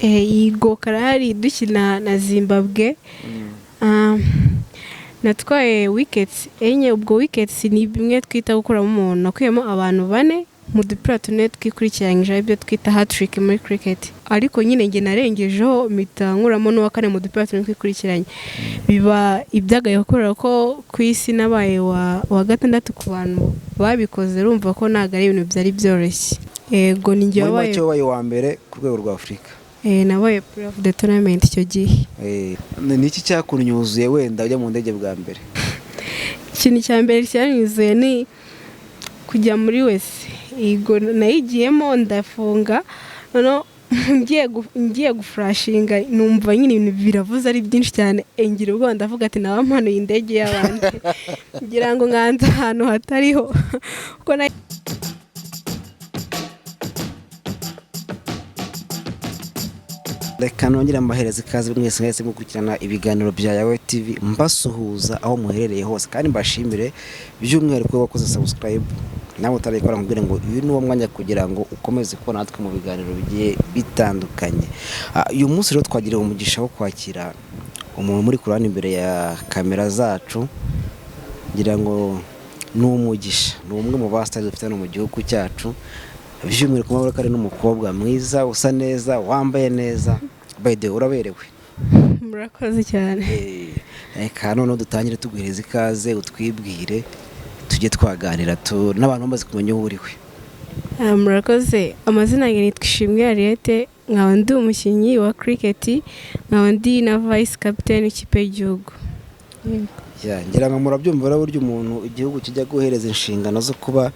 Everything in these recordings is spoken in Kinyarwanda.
Yigo karahari dukina na Zimbabwe. Natwaye wickets enye. Ubwo wickets ni bimwe twita gukuramo umuntu. Nakuyemo abantu 4 mu dupira tune twikurikiranyije ibyo twita hat-trick muri cricket. Ariko nyine nge narengejeho mpita nkuramo n'uwa 4 mu dupira tune twikurikiranye. Biba ibyagaye gukorera ko ku isi nabaye wa 6 ku bantu babikoze, urumva ko ntago ari ibintu byari byoroshye. Yego ninjye wabaye wa mbere ku rwego rwa Afrika. Nabaye player of the tournament icyo gihe. Niki cyakunyuzuye wenda ujya mu ndege bwa mbere? Ikintu cya mbere cyanyuzuye ni kujya muri wese. Yego nayigiyemo ndafunga, no ngiye guflashinga numva nyine ibintu biravuze ari byinshi cyane, engira ubwo ndavuga ati nawe mpano y'indege y'abandi ngira ngo nganza ahantu hatariho uko Reka nongera amahereza ikaze mwese mukurikirana ibiganiro bya Yawe TV, mbasuhuza aho muherereye hose kandi mbashimire by'umwihariko wakoze subscribe nawe utarayikora nkubwira ngo uyu ni wo mwanya kugira ngo ukomeze kubona natwe mu biganiro bigiye bitandukanye. Uyu munsi rero twagiriye umugisha wo kwakira umuntu muri kurana imbere ya kamera zacu, ngira ngo ni umugisha, ni umwe mu bastars dufite no mu gihugu cyacu. By'umwihariko mabara kare n'umukobwa mwiza usa neza wambaye neza, by the way uraberewe. Murakoze cyane. Reka none dutangire tuguhereza ikaze utwibwire tujye twaganira n'abantu bamaze kumenya uwo uriwe. Murakoze. Amazina yanjye nitwa Ishimwe Ariete, nkaba ndi umukinnyi wa cricket, nkaba ndi na vice captain w'ikipe y'igihugu. Ngira ngo murabyumva buryo umuntu igihugu kijya guhereza inshingano zo kuba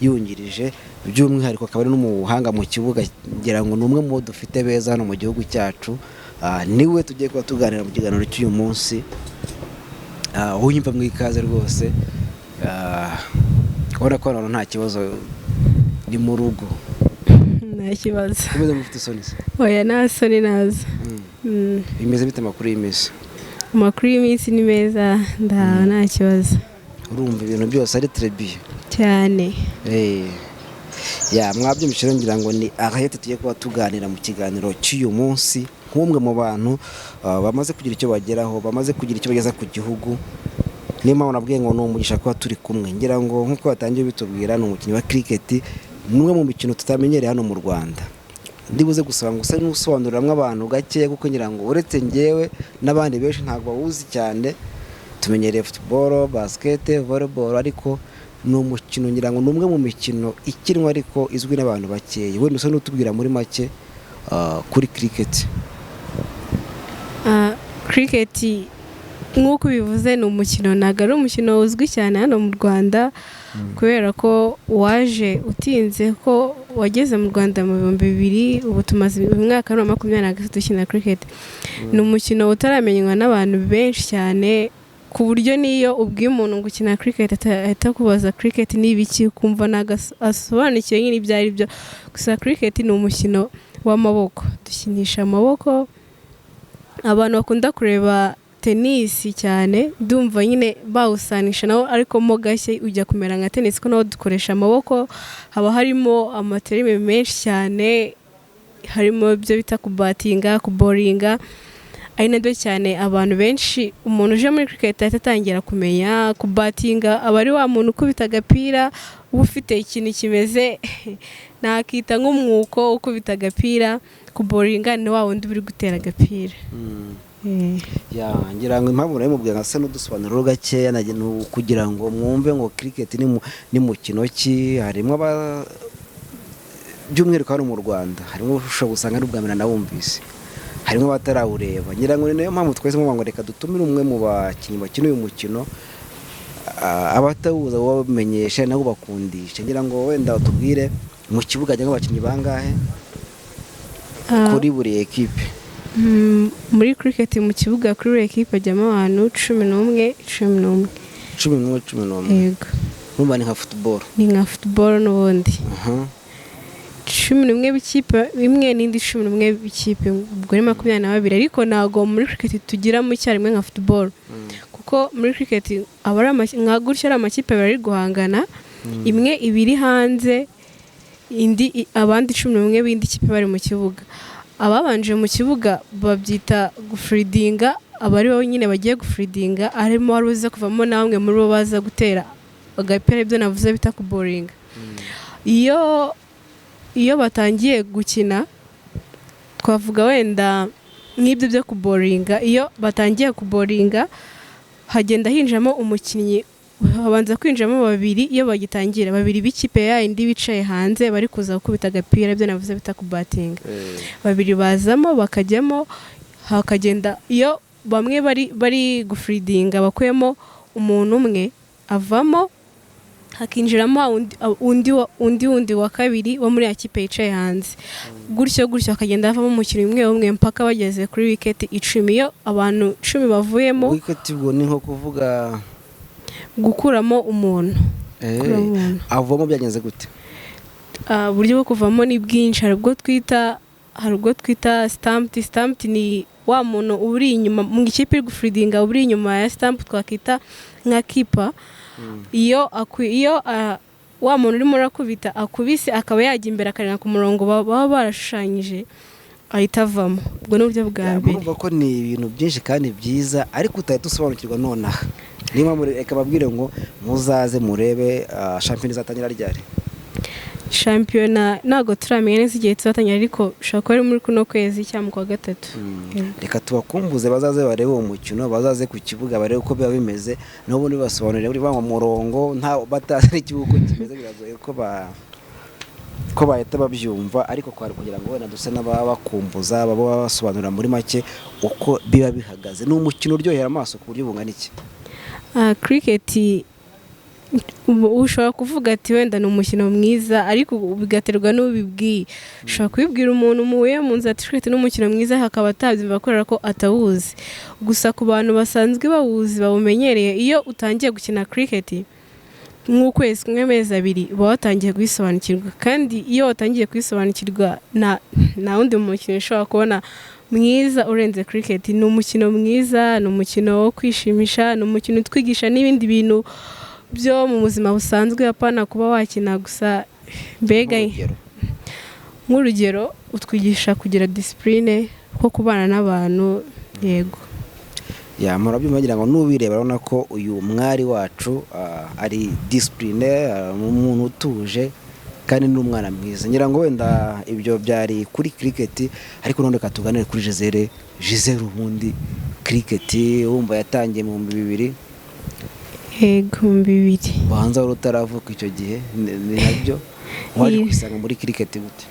yungirije, by'umwihariko akaba ari n'umuhanga mu kibuga, ngira ngo numwe mu dufite beza hano mu gihugu cyacu. Niwe tugiye kuba tuganira mu kiganiro cy'uyu munsi. Unyumva mwikaze rwose. Ubona ko nta kibazo ni mu rugo. Nta kibazo. Kumeze mufite soni se? Oya nta soni nazo. Bimeze bite amakuru y'imisi? Amakuru y'imisi ni meza, nta kibazo. Urumva ibintu byose ari très bien cyane. Mwabyumvise ngira ngo ni Ariete tugiye kuba tuganira mu kiganiro cy'uyu munsi nk'umwe mu bantu bamaze kugira icyo bageraho, bamaze kugira icyo bageza ku gihugu. Niyo nabwiye ngo ni umugisha kuba turi kumwe. Ngira ngo nk'uko batangiye bitubwira ni umukinnyi wa cricket, numwe mu mikino tutamenyereye hano mu Rwanda. Ndibuze gusaba ngo usa n'usobanuriramwe abantu gakeya, kuko ngira ngo uretse ngewe n'abandi benshi ntabwo bawuzi cyane. Tumenyereye football, basket, volleyball, ariko ni umukino ngira ngo numwe mu mikino ikinwa ariko izwi n'abantu bakeye. Wenda usa n'utubwira muri make kuri cricket. Cricket nk'uko bivuze ni umukino, ntabwo ari umukino uzwi cyane hano mu Rwanda, kubera ko waje utinze, ko wageze mu Rwanda mu 2000, ubu tumaze umwaka wa 2023 dukina cricket. Ni umukino utaramenywa n'abantu benshi cyane, ku buryo niyo ubwiye umuntu ngo ukina cricket ahita kubaza cricket ni ibiki, kumva nagasobanukiye nyine ibyo ari byo. Gusa cricket ni umukino w'amaboko, dukinisha amaboko. Abantu bakunda kureba tennis cyane, ndumva nyine bawusanisha nawo, ariko mo gashye ujya kumera nka tennis ko nawo dukoresha amaboko. Haba harimo amaterime menshi cyane, harimo ibyo bita kubatinga, kuboringa. Ari nabyo cyane abantu benshi, umuntu uje muri cricket atatangira kumenya kubatinga, aba ari wa muntu ukubita agapira ufite ikintu kimeze nakita nk'umwuko ukubita agapira. Kuboringa ni wa wundi uri gutera agapira. Ngira ngo impamvu nayo mubwira ngasa n'udusobanuro gakeya kugira ngo mwumve ngo cricket ni mukino ki. Harimo by'umwihariko hano mu Rwanda, harimo ushobora gusanga n'ubwa mbere nawumvise, harimo batarawureba. Ngira ngo niyo mpamvu twese ngo reka dutumire umwe mu bakinnyi bakina uyu mukino, abatawuza bamenyesha nabo bakundisha. Ngira ngo wenda utubwire mu kibuga ajya abakinnyi bangahe kuri buri equipe? Muri cricket mu kibuga kuri buri equipe ajyamo abantu 11. Yego. Numva ni nka football. Ni nka football n'ubundi. 11 b'ikipe imwe n'indi 11 b'ikipe, ubwo ni 22. Ariko ntago muri cricket tugira mu cyarimwe nka football, kuko muri cricket abari nka gutyo ari amakipe bari guhangana, imwe ibiri hanze, indi abandi 11 bindi kipe bari mu kibuga. ababanje mu kibuga babyita gufiridinga, abari bo nyine bagiye gufiridinga harimo wari uze kuvamo namwe muri bo baza gutera agapira, ibyo navuze bita kuboringa. Iyo batangiye gukina twavuga wenda nk'ibyo byo kuboringa, iyo batangiye kuboringa hagenda hinjamo umukinnyi, habanza kwinjiramo babiri. Iyo bagitangira babiri b'ikipe ya indi bicaye hanze bari kuza gukubita agapira, ibyo navuze bita kubatinga. Babiri bazamo bakajyamo, hakagenda iyo bamwe bari gufiridinga bakuyemo umuntu umwe avamo, hakinjiramo undi wa kabiri wo muri ya kipe yicaye hanze, gutyo hakagenda havamo umukinnyi umwe mpaka bageze kuri wiketi 10. Iyo abantu 10 bavuyemo, wiketi ubwo ni nko kuvuga gukuramo umuntu. Avamo byagenze gute? Buryo bwo kuvamo ni bwinshi. Hari ubwo twita stamp ni wa muntu uri inyuma mu ikipe iri gufiridinga, uri inyuma ya stamp twakita nka kipa. Iyo wa muntu urimo urakubita akubise akaba yajya imbere akarenga ku murongo baba barashushanyije, ahita avamo. Ubwo ni uburyo bwa mbere. Urumva ko ni ibintu byinshi kandi byiza, ariko utahita usobanukirwa nonaha. Niba reka babwire ngo muzaze murebe shampiyona izatangira ryari? Shampiyona ntabwo turamenya neza igihe tuzatangira, ariko ushobora kuba ari muri kuno kwezi cyangwa mu kwa gatatu. Reka tubakumbuze bazaze barebe uwo mukino, bazaze ku kibuga barebe uko biba bimeze, n'ubundi basobanurire buri mu murongo nta batazi n'ikibuga kimeze, biragoye ko bahita babyumva, ariko kwari kugira ngo wenda duse n'ababa bakumbuza, baba basobanurira muri make uko biba bihagaze. Ni umukino uryohera amaso ku buryo bungana iki? Cricket ushobora kuvuga ati wenda ni umukino mwiza, ariko bigaterwa n'ubibwiye. Ushobora kubibwira umuntu muhuye mu nzira ati cricket ni umukino mwiza, hakaba atabyumva kubera ko atawuzi. Gusa ku bantu basanzwe bawuzi bawumenyereye, iyo utangiye gukina cricket nk'ukwezi kumwe, amezi 2 uba watangiye kuyisobanukirwa. Kandi iyo watangiye kuyisobanukirwa nta wundi mukino ushobora kubona mwiza urenze cricket. Ni umukino mwiza, ni umukino wo kwishimisha, ni umukino utwigisha n'ibindi bintu byo mu buzima busanzwe, apana kuba wakina gusa. Mbega nk'urugero utwigisha kugira discipline, ko kubana n'abantu. Yego murabyumva ngira ngo nubireba urabona ko uyu mwari wacu ari discipline, umuntu utuje kandi n'umwana mwiza. Ngira ngo wenda ibyo byari kuri cricket, ariko none katuganire kuri Giselle. Ubundi cricket wumva yatangiye mu 2000? Yego mu 2000. Banza wari utaravuka icyo gihe, ni nabyo wari kwisanga muri cricket gute?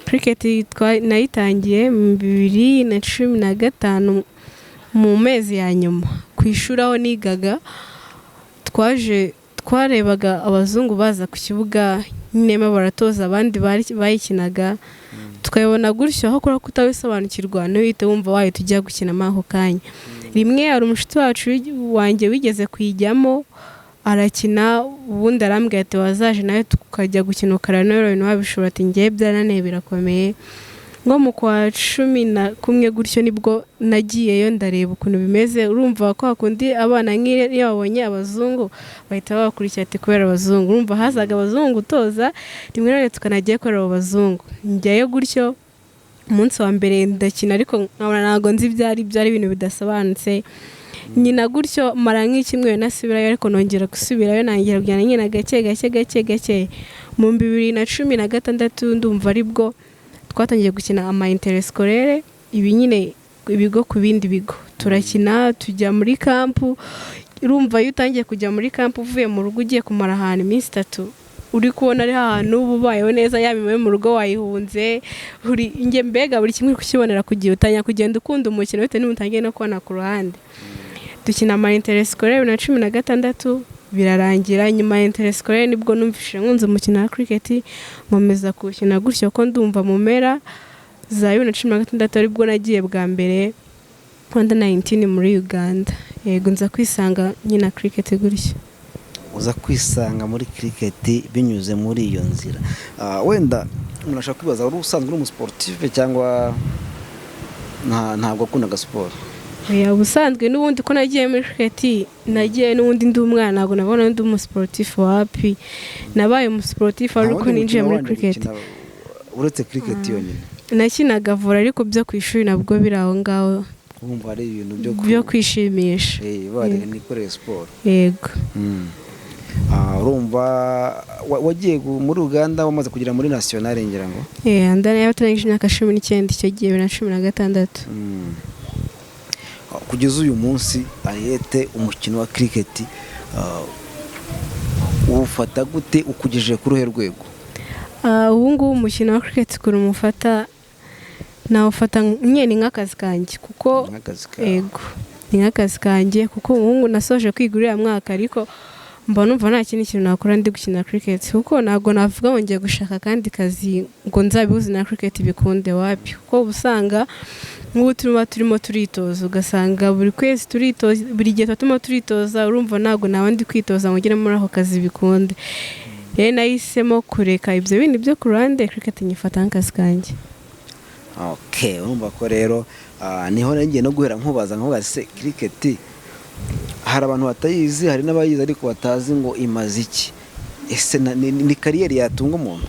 Cricket nayitangiye mu 2015 mu mezi ya nyuma. Ku ishuri aho nigaga twarebaga abazungu baza ku kibuga nyine baratoza abandi bayikinaga, tukayibona gutyo, aho kora kutabisobanukirwa n'uhite wumva wayo tujya gukina amaho kanya. Rimwe hari umushuti wacu wanjye wigeze kuyijyamo arakina, ubundi arambwira ati wazaje nawe tukajya gukina ukarana ibintu wabishobora. Ati ngiye byaraneye birakomeye. Ngo mu kwa 11 gutyo nibwo nagiyeyo ndareba ukuntu bimeze. Urumva ko hakundi abana nk'iyo babonye abazungu bahita babakurikira ati kubera abazungu. Urumva hazaga abazungu toza, rimwe na rimwe tukanagiye korera abazungu. Njyayo gutyo umunsi wa mbere ndakina, ariko ntabwo nzi byari ibintu bidasobanutse. Nyina gutyo mara nk'ikimwe nasubirayo, ariko nongera gusubirayo nangira kujyana nyina gake. Mu 2016 ndumva aribwo twatangiye gukina ama interscolaire, ibi nyine ibigo ku bindi bigo turakina, tujya muri kampu. Urumva iyo utangiye kujya muri kampu uvuye mu rugo ugiye kumara ahantu iminsi 3, uri kubona ari ahantu ubayeho neza, yabimewe mu rugo wayihunze, nge mbega buri kimwe kukibonera kugiye utanya kugenda ukunda umukino bite n'umutangiye no kubona ku ruhande. Dukina ama interscolaire 2016 birarangira. Nyuma ya interscolaire nibwo numvise nkunze umukino wa cricket, nkomeza kuwukina gutyo ko ndumva mu mpera za 2016 aribwo nagiye bwa mbere under 19 muri Uganda. Yego nza kwisanga nyina cricket gutyo. Uza kwisanga muri cricket binyuze muri iyo nzira. Wenda umuntu ashaka kwibaza wari usanzwe uri umusportive cyangwa ntabwo akunda sport? Ubusanzwe n'ubundi ko nagiye muri cricket, nagiye n'ubundi ndi umwana, ntabwo nabona ndi umusportif wapi. Nabaye umusportif ariko ninjiye muri cricket. uretse cricket yonyine nakinaga vora ariko byo ku ishuri nabwo biri aho ngaho wumva ari ibintu byo kwishimisha bari nikoreye siporo yego urumva wagiye muri Uganda wamaze kugera muri nationale ngira ngo ndani yabatanije imyaka 19 icyo gihe 2016 kugeza uyu munsi Ariete umukino wa cricket ufata gute ukugejeje ku ruhe rwego ubu ngubu umukino wa cricket kuri umufata nawufata nyene nk'akazi kanjye kuko yego ni nk'akazi kanjye kuko ubu nasoje kwigurira mwaka ariko mba numva nta kintu nakora ndi gukina cricket kuko ntabwo navuga ngo ngiye gushaka kandi kazi ngo nzabihuze na cricket bikunde wapi kuko usanga nk'ubu turimo turitoza ugasanga buri kwezi turitoza buri gihe turimo turitoza urumva ntabwo nabandi kwitoza ngo ngire muri ako kazi bikunde rero nahisemo kureka ibyo bindi byo ku ruhande cricket nyifata nk'akazi kanjye urumva ko rero niho ngiye no guhera nkubaza se cricket hari abantu batayizi hari n'abayizi ariko batazi ngo imaze iki ese ni kariyeri yatunga umuntu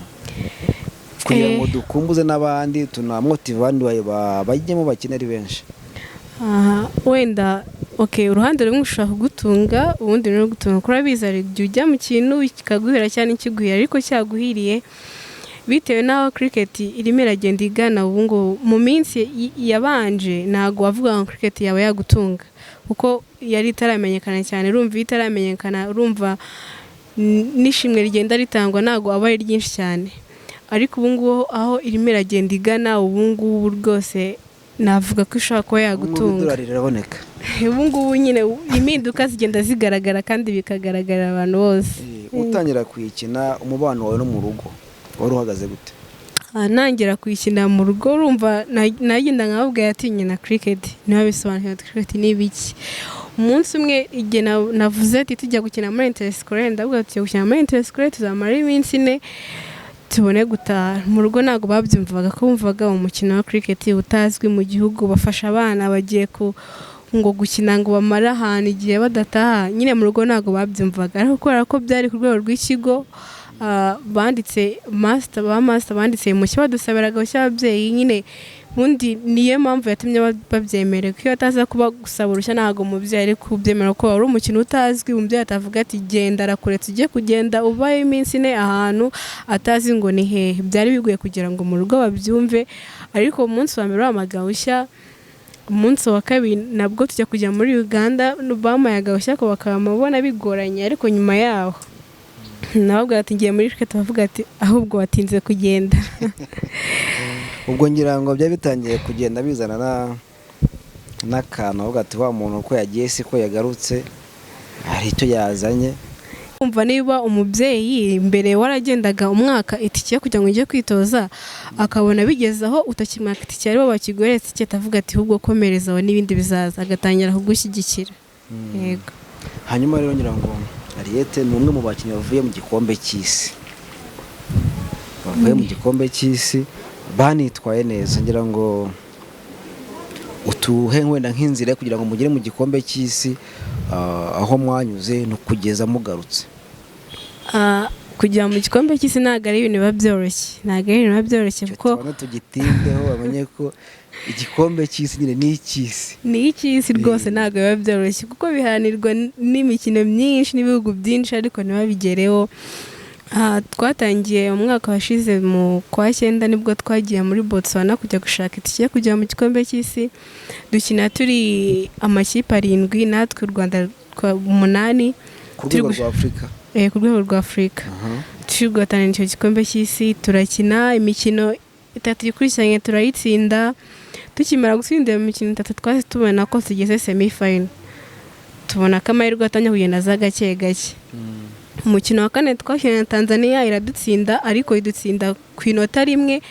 kugira ngo dukumbuze n'abandi tunamotive abandi bajyemo bakina ari benshi wenda uruhande rumwe ushaka gutunga ubundi no gutunga kuri abiza igihe ujya mu kintu kikaguhira cyane ikiguhira ariko cyaguhiriye bitewe n'aho cricket irimo iragenda igana ubu ngo mu minsi yabanje ntabwo wavuga ngo cricket yaba yagutunga kuko yari itaramenyekana cyane urumva itaramenyekana urumva n'ishimwe rigenda ritangwa ntabwo aba ari ryinshi cyane ariko ubu ngubu aho irimo iragenda igana ubu ngubu rwose navuga ko ishobora kuba yagutunga ubu ngubu nyine impinduka zigenda zigaragara kandi bikagaragarira abantu bose utangira kuyikina umubano wawe no mu rugo wari uhagaze gute nangira kuyikina mu rugo urumva nagenda nkababwa yatinye na cricket niba bisobanuye cricket ni ibiki umunsi umwe igihe navuze ati tujya gukina muri interscolaire ndavuga tujya gukina muri interscolaire tuzamara iminsi 4 tubone gutaha mu rugo ntabwo babyumvaga ko bumvaga umukino wa cricket utazwi mu gihugu bafasha abana bagiye ngo gukina ngo bamara ahantu igihe badataha nyine mu rugo ntabwo babyumvaga ariko kubera ko byari ku rwego rw'ikigo banditse master banditse mu kibadusabiraga cy'ababyeyi nyine bundi niyo mpamvu yatumye babyemerera ko ataza kuba gusaba urushya ntago umubyeyi ari kubyemera ko ari umukino utazwi umubyeyi atavuga ati genda rakure tujye kugenda ubaye iminsi 4 ahantu atazi ngo ni hehe byari biguye kugira ngo mu rugo babyumve ariko umunsi wa mbere w'amagawushya umunsi wa kabiri nabwo tujya kujya muri Uganda bamayaga ushya ko bakamubona bigoranye ariko nyuma yaho nabwo ati ngiye muri cricket bavuga ati ahubwo watinze kugenda ubwo ngira ngo bya bitangiye kugenda bizana n'akantu avuga ati wa muntu ko yagiye si ko yagarutse hari icyo yazanye umva niba umubyeyi mbere waragendaga umwaka itike kugira ngo ujye kwitoza akabona bigezaho utakimwaka itike aribo bakigoretse icyo tavuga ati ahubwo komereza aho n'ibindi bizaza agatangira kugushyigikira yego hanyuma rero ngira ngo Ariete ni umwe mu bakinnyi bavuye mu gikombe cy'isi banitwaye neza ngira ngo utuhe wenda nk'inzira kugira ngo mugere mu gikombe cy'isi aho mwanyuze no kugeza mugarutse kujya mu gikombe cy'isi ntabwo ari ibintu biba byoroshye kuko tugitindeho bamenye ko igikombe cy'isi nyine ni icy'isi rwose ntabwo biba byoroshye kuko bihanirwa n'imikino myinshi n'ibihugu byinshi ariko ntibabigereho twatangiye umwaka washize mu kwa 9 nibwo twagiye muri Botswana kujya gushaka itike kujya mu gikombe cy'isi dukina turi amakipe 7 natwe u Rwanda 8 ku rwego rwa Afurika ku rwego rwa Afurika tugotana icyo gikombe cy'isi turakina imikino 3 ikurikiranye turayitsinda tukimara gutsinda imikino 3 twase tubona ko tugeze semi final tubona kamahirwe atanya kugenda za gake umukino wa 4 twakina Tanzania iradutsinda ariko idutsinda ku inota rimwe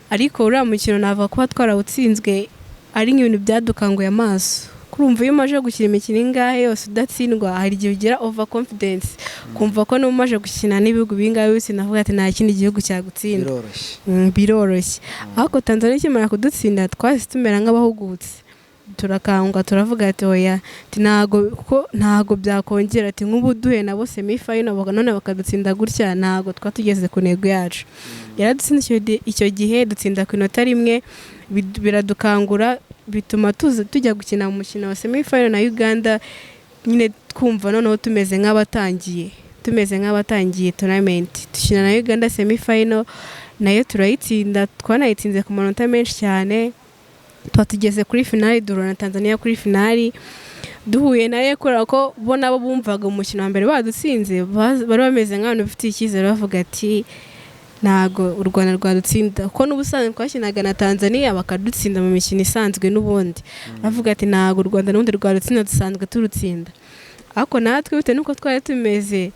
ariko uriya mukino nava kuba twarawutsinzwe ari nk'ibintu byadukanguye amaso kurumva iyo umaje gukina imikino ingahe yose udatsindwa hari igihe ugira over confidence kumva ko n'umaje gukina n'ibihugu bingahe wese navuga ati nta kindi gihugu cyagutsinda biroroshye ahubwo Tanzania kimara kudutsinda twase tumera nk'abahugutse turakangwa turavuga ati oya ntago byakongera ati nk'ubu duhe nabo semi final none bakadutsinda gutya ntago twatugeze ku ntego yacu yaradutsinda icyo gihe dutsinda ku inota rimwe biradukangura bituma tujya gukina mu mukino wa semi final na Uganda nyine twumva noneho tumeze nk'abatangiye tournament dukina na Uganda semi final nayo turayitsinda twanayitsinze ku manota menshi cyane twatugeze kuri finali duhura na Tanzania kuri finali duhuye nayo kubera ko bo nabo bumvaga umukino wa mbere badutsinze bari bameze nk'abantu bafite icyizere bavuga ati ntago u Rwanda rwadutsinda kuko n'ubusanzwe twakinaga na Tanzania bakadutsinda mu mikino isanzwe n'ubundi bavuga ati ntago u Rwanda n'ubundi rwadutsinda dusanzwe turutsinda ariko natwe bitewe n'uko twari tumeze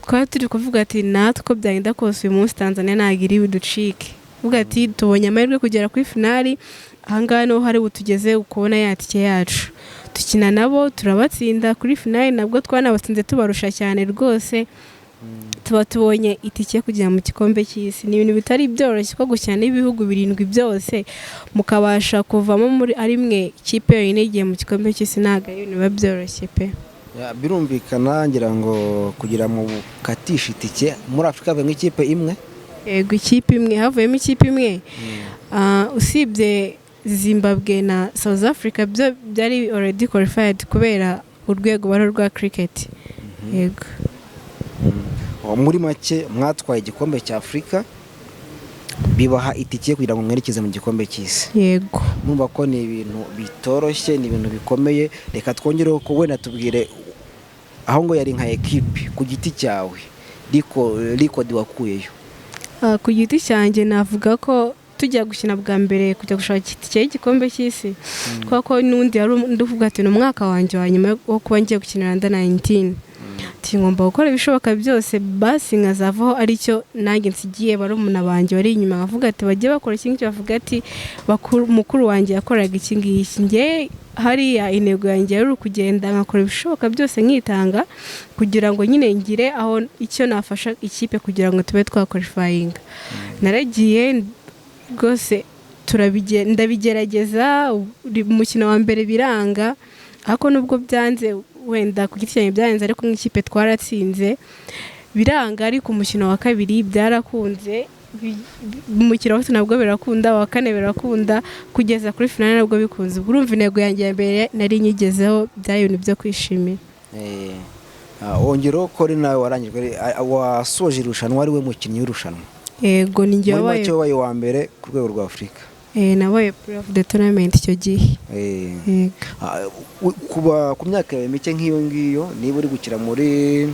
twari turi kuvuga ati natwe uko byagenda kose uyu munsi Tanzania ntago iri buducike uvuga ati tubonye amahirwe kugera kuri finali ahangaha niho hari butugeze kubona ya tike yacu dukina nabo turabatsinda kuri finali nabwo twanabatsinze tubarusha cyane rwose tuba tubonye itike kujya mu gikombe cy'isi ni ibintu bitari byoroshye ko gukina n'ibihugu 7 byose mukabasha kuvamo muri ari mwe ikipe yonyine igiye mu gikombe cy'isi ntago ari ibintu biba byoroshye pe birumvikana ngira ngo kugira mu katisha itike muri Afrika havuyemo ikipe imwe yego ikipe imwe havuyemo ikipe imwe usibye Zimbabwe na South Africa byari already qualified kubera urwego baro rwa cricket yego muri make mwatwaye igikombe cya Afrika bibaha itike kugira ngo mwerekeze mu gikombe cy'isi yego numva ko ni ibintu bitoroshye ni ibintu bikomeye reka twongereho ko wenda tubwire aho ngo yari nka equipe ku giti cyawe record wakuyeyo ku giti cyanjye navuga ko tujya gukina bwa mbere kujya gushaka itike y'igikombe cy'isi kuko n'undi yari nduvuga ati no mwaka wanjye wa nyuma wo kuba ngiye gukinira under 19 ngomba gukora ibishoboka byose basi nkazavaho aricyo nanjye nsigiye barumuna banjye bari inyuma bavuga ati bajye bakora ikintu bavuga ati mukuru wanjye yakoraga iki ngiki ngiye hariya intego yanjye yari kugenda nkakora ibishoboka byose nkitanga kugira ngo nyine ngire aho icyo nafasha ikipe kugira ngo tube twaqualifying naragiye rwose ndabigerageza umukino wa mbere biranga ariko nubwo byanze wenda ku giti cyanjye byarenze ariko nk'ikipe twaratsinze biranga ariko umukino wa kabiri byarakunze umukino wa nabwo birakunda wa kane birakunda kugeza kuri finale nabwo bikunze urumva intego yanjye ya mbere nari nyigezeho byari ibintu byo kwishimira wongero ko ari nawe warangijwe wasoje irushanwa ari we mukinnyi w'irushanwa yego ni njye wabaye wa mbere ku rwego rwa Afrika nabaye player of the tournament icyo gihe ku myaka yawe mike nk'iyo ngiyo niba uri gukira muri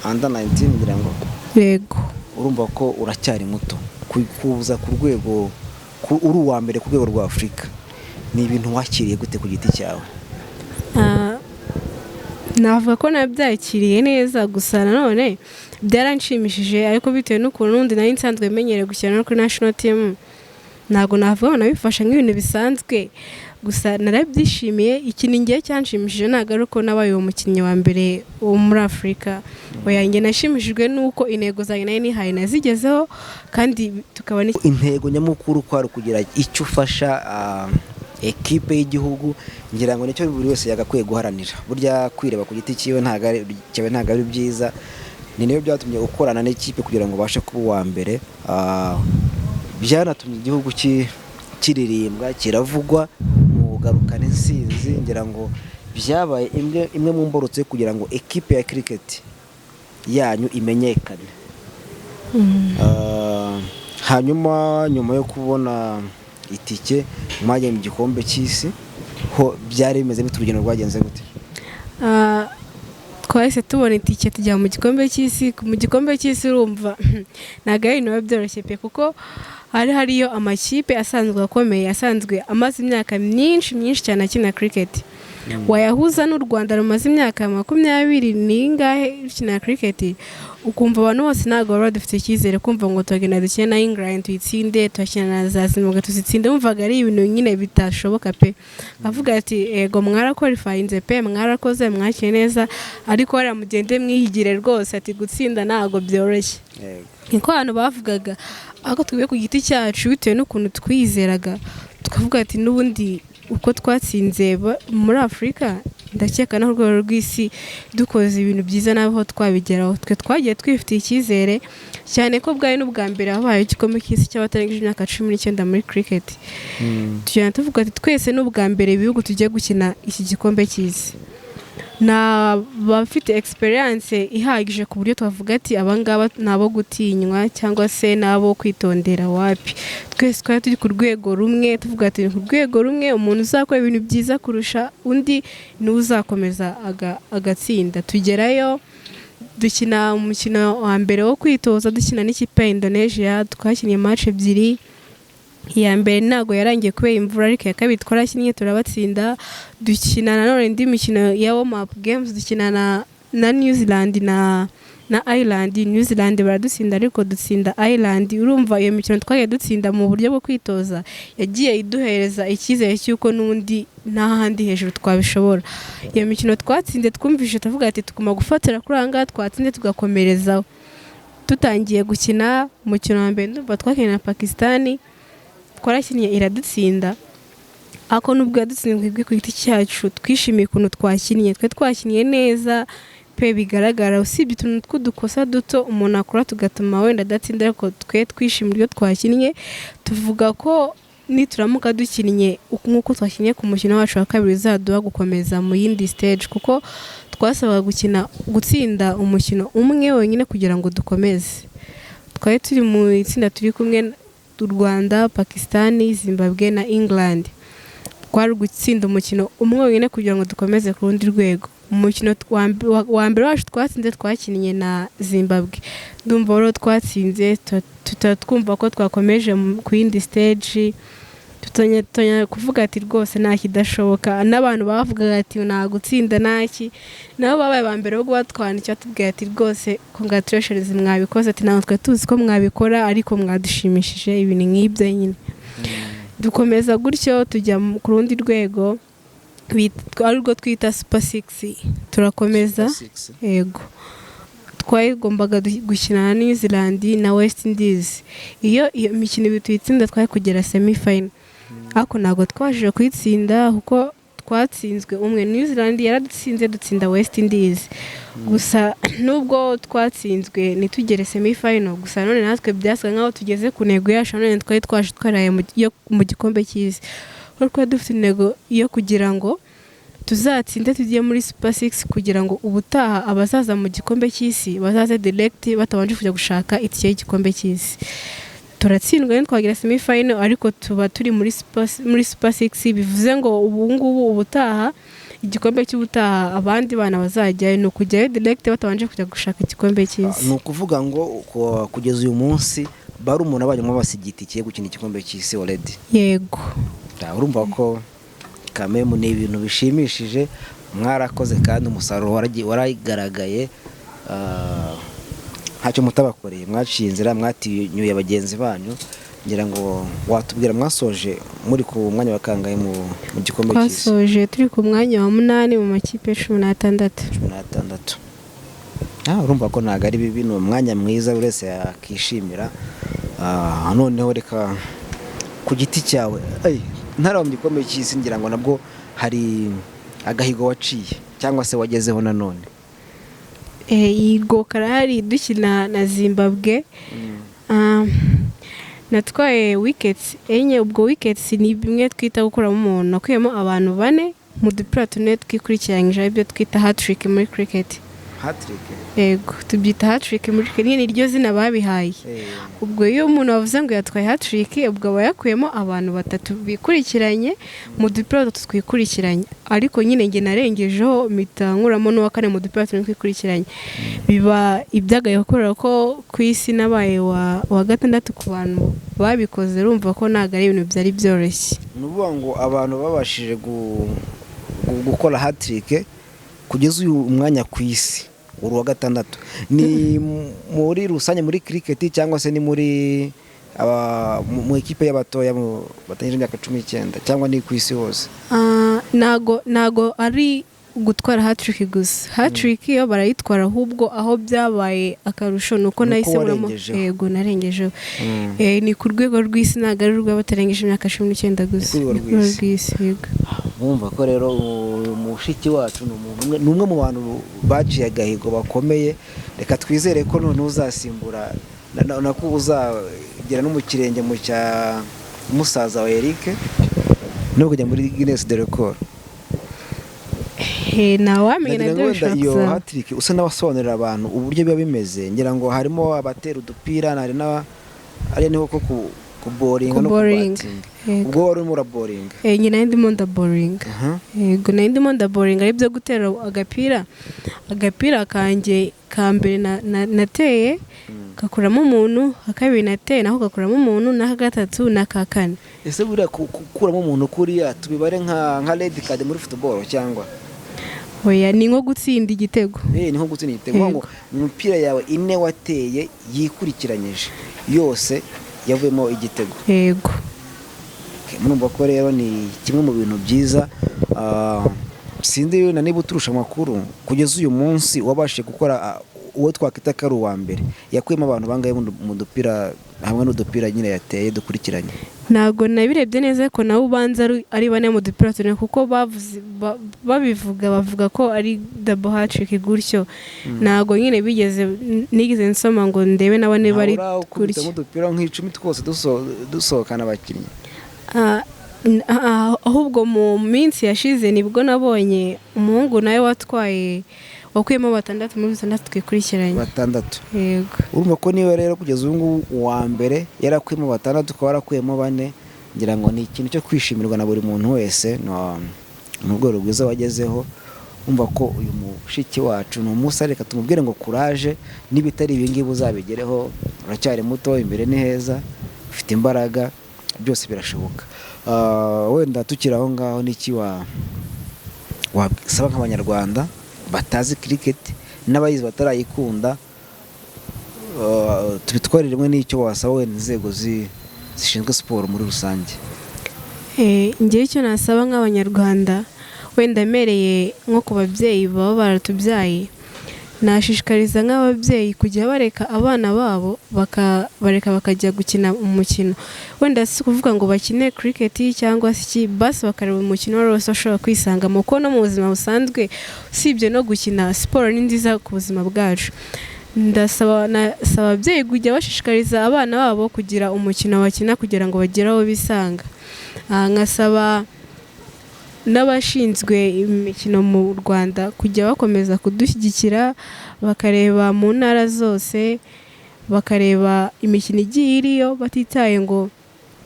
under 19 ngira ngo yego urumva ko uracyari muto kuza ku rwego uri uwa mbere ku rwego rwa Afrika ni ibintu wakiriye gute ku giti cyawe navuga ko nabyakiriye neza gusa nanone byaranshimishije ariko bitewe n'ukuntu n'undi nari nsanzwe menyereye gukina no kuri national team ntago navuga nabifasha nk'ibintu bisanzwe gusa narabyishimiye ikintu ngiye cyanshimishije ntago ari uko nabaye umukinnyi wa mbere wo muri Afrika oyanjye nashimishijwe nuko intego zanjye nari nihaye nazigezeho kandi tukaba intego nyamukuru kwari kugira icyo ufasha ekipe y'igihugu ngira ngo nicyo buri wese yagakwiye guharanira burya kwireba ku giti cyiwe ntago ari byiza ni niyo byatumye ukorana n'ikipe kugira ngo ubashe kuba uwa mbere byanatumye igihugu kiririmbwa kiravugwa mu garukana insinzi ngira ngo byabaye imwe mu mborotse kugira ngo ekipe ya cricket yanyu imenyekane hanyuma nyuma yo kubona itike mwajya mu gikombe cy'isi ho byari bimeze bite urugendo rwagenze gute twahise tubona itike tujya mu gikombe cy'isi urumva ntago ari ibintu byoroshye pe kuko hariyo amakipe asanzwe akomeye asanzwe amaze imyaka myinshi cyane akina cricket wayahuza n'u Rwanda rumaze imyaka 20 n'ingahe ukina cricket ukumva abantu bose ntago bari dufite icyizere kumva ngo tugenda dukina na England tuyitsinde tukina na Zimbabwe tuzitsinde umvaga ari ibintu nyine bitashoboka pe avuga ati ego mwaraqualifyinze pe mwarakoze mwakine neza ariko hari mugende mwihigire rwose ati gutsinda ntago byoroshye niko abantu bavugaga ako twibe ku giti cyacu bitewe n'ukuntu twizeraga tukavuga ati n'ubundi uko twatsinze muri Afurika ndakeka no ku rwego rw'isi dukoze ibintu byiza n'aho twabigeraho twe twagiye twifitiye icyizere cyane ko bwari n'ubwa mbere habaye igikombe cy'isi cy'abatarengeje imyaka 19 muri cricket tujyana tuvuga ati twese n'ubwa mbere ibihugu tugiye gukina iki gikombe cy'isi na bafite experience ihagije ku buryo twavuga ati abangaba nabo gutinywa cyangwa se nabo kwitondera wapi twese twari turi ku rwego rumwe tuvuga ati ku rwego rumwe umuntu uzakora ibintu byiza kurusha undi n'uzakomeza agatsinda tugerayo dukina umukino wa mbere wo kwitoza dukina n'ikipe ya Indonesia twakinnye match ebyiri iya mbere ntago yarangiye kubera imvura ariko ya kabiri twarakinnye turabatsinda dukina nanone indi mikino ya warm up games dukina na New Zealand na Ireland. New Zealand baradutsinda ariko dutsinda Ireland. Urumva iyo mikino twagiye dutsinda mu buryo bwo kwitoza yagiye iduhereza icyizere cy'uko n'undi n'ahandi hejuru twabishobora. Iyo mikino twatsinze twumvise tuvuga ati tugomba gufatira kuri anga twatsinze tugakomerezaho. Tutangiye gukina umukino wa mbere ndumva twakinnye na Pakistan twarakinnye iradutsinda ako nubwo yadutsinzwe ku giti cyacu twishimiye ukuntu twakinnye twakinnye neza pe bigaragara usibye utuntu tw'udukosa duto umuntu akora tugatuma wenda adatsinda ariko twishimiye ibyo twakinnye tuvuga ko nituramuka dukinnye nk'uko twakinnye ku mukino wacu wa kabiri zaduha gukomeza mu yindi stage kuko twasabaga gutsinda umukino umwe wenyine kugira ngo dukomeze twari turi mu itsinda turi kumwe u Rwanda, Pakistan, Zimbabwe na England. Twari gutsinda umukino umwe wenyine kugira ngo dukomeze ku rundi rwego. Umukino wa mbere wacu twatsinze twakinnye na Zimbabwe. Ndumva rero twatsinze twumva ko twakomeje ku yindi stage tutanya kuvuga ati rwose nta kidashoboka n'abantu bavugaga ati nta gutsinda naki nabo babaye ba mbere ubwo batwandikira tubwira ati rwose congratulations mwabikoze ati natwe tuzi ko mwabikora ariko mwadushimishije ibintu nk'ibyo nyine dukomeza gutyo tujya ku rundi rwego ariko twita Super 6 turakomeza yego twagombaga gukina na New Zealand na West Indies iyo mikino bituyitsinda twari kugera semi final ako nago twajije kwitsinda kuko twatsinzwe umwe New Zealand yaradutsinze dutsinda West Indies gusa nubwo twatsinzwe nitugere semi final gusa none natwe byasa nkaho tugeze ku ntego yacu none twari twaraye mu gikombe cy'isi kuko dufite intego yo kugira ngo tuzatsinde tugiye muri Super 6 kugira ngo ubutaha abazaza mu gikombe cy'isi bazaze direct batabanje kujya gushaka itike y'igikombe cy'isi turatsindwa twagira semi final ariko tuba turi muri Super 6 bivuze ngo ubu ngubu ubutaha igikombe cy'ubutaha abandi bana bazajya no kujya direct batabanje kujya gushaka igikombe cy'isi no kuvuga ngo kugeza uyu munsi bari umuntu abanyemo basigitikiye gukina igikombe cy'isi already yego urumva ko kamemu ni ibintu bishimishije mwarakoze kandi umusaruro waragaragaye ntacyo mutabakoreye mwaciye inzira mwatinyuye bagenzi banyu ngira ngo watubwira mwasoje muri ku mwanya wa kangahe mu gikombe cy'isi twasoje turi ku mwanya wa 8 mu makipe 16 urumva ko ntago ari bibi no mwanya mwiza urese yakishimira noneho reka ku giti cyawe ntara mu gikombe cy'isi ngira ngo nabwo hari agahigo waciye cyangwa se wagezeho nanone igo karahari dukina na Zimbabwe natwaye wickets enye ubwo wickets ni bimwe twita gukuramo umuntu nakuyemo abantu 4 mu dupira tune twikurikiranyije ibyo twita hat-trick muri cricket yego tubyita hat-trick muri cricket ni ryo zina babihaye ubwo iyo umuntu wavuze ngo yatwaye hat-trick ubwo aba yakuyemo abantu 3 bikurikiranye mu dupira twikurikiranye ariko nyine nge narengejeho mitankuramo no wakane mu dupira twikurikiranye biba ibyagaye gukorera ko ku isi nabaye wa 6 ku bantu babikoze urumva ko naga ari ibintu byari byoroshye nuvuga ngo abantu babashije gukora hat-trick kugeza uyu umwanya ku isi uru wa 6 ni muri rusange muri cricket cyangwa se ni muri mu ekipe y'abatoya batangije imyaka 19 cyangwa ni ku isi hose nago ari gutwara hat-trick gusa. Hat-trick iyo barayitwara ahubwo aho byabaye akarusho nuko nahise muramo yego narengejeho. Ni ku rwego rw'isi ntabwo ari rw'abatarengeje imyaka 19 gusa. Rw'isi yego. Bumva ko rero umushiki wacu ni umwe mu bantu baciye agahigo bakomeye. Reka twizere ko none uzasimbura nako uzagera no mu kirenge mu cya musaza wa Eric no kujya muri Guinness de Record. Nawamenya nabyo bishobora iyo hat-trick usa n'abasobanurira abantu uburyo biba bimeze. Ngira ngo harimo abatera udupira ari niho ko kuboringa no kubatinga. Ubwo wari urimo uraboringa? Nyina ndimo ndaboringa. Yego ndimo ndaboringa ari byo gutera agapira kanjye ka mbere nateye gakuramo umuntu, akabiri nateye naho gakuramo umuntu, na gatatu na kakane. Ese buriya gukuramo umuntu kuriya tubibare nka red card muri football cyangwa? Oya, ni nko gutsinda igitego. Ni nko gutsinda igitego ngo umupira yawe ine wateye yikurikiranyije yose yavuyemo igitego. Yego. Murumva ko rero ni kimwe mu bintu byiza. Sindi na niba uturusha amakuru kugeza uyu munsi wabashije gukora uwo twakwita ko ari uwa mbere. Yakuyemo abantu bangaye mu dupira hamwe n'udupira nyine yateye dukurikiranye? Ntago nabirebye neza ko nawe ubanza ari bane mu dupira tune kuko bavuga ko ari double hat-trick gutyo. Ntago nyine nigeze nsoma ngo ndebe nabone bari kurya mu dupira nk'icumi twose dusohokana abakinnyi. Ahubwo mu minsi yashize nibwo nabonye umuhungu nawe wakuyemo 6 muri 6 twikurikiranye. 6? Yego. Urumva ko niwe rero kugeza ubu ngubu uwa mbere yarakuyemo 6 ukaba warakuyemo 4. Ngira ngo ni ikintu cyo kwishimirwa na buri muntu wese. Mu rwego rwiza wagezeho. Umva ko uyu mushiki wacu ni umusare, reka tumubwire ngo courage, nibitari ibi ngibi uzabigereho. Uracyari muto, imbere ni heza, ufite imbaraga, byose birashoboka. Wenda tukiri aho ngaho n'iki wasaba nk'abanyarwanda batazi cricket n'abayizi batarayikunda, tubitware rimwe n'icyo wasaba wenda inzego zishinzwe siporo muri rusange? Ngewe icyo nasaba nk'abanyarwanda wenda mereye nko ku babyeyi baba baratubyaye, nashishikariza nk'ababyeyi kujya bareka abana babo bakajya gukina umukino. Wenda si kuvuga ngo bakine cricket cyangwa se basi bakareba umukino wose bashobora kwisangamo, kuko no mu buzima busanzwe usibye no gukina, siporo ni nziza ku buzima bwacu. Nasaba ababyeyi kujya bashishikariza abana babo kugira umukino bakina kugira ngo bagere aho bisanga. Nkasaba n'abashinzwe imikino mu Rwanda kujya bakomeza kudushyigikira, bakareba mu ntara zose, bakareba imikino igiye iriyo batitaye ngo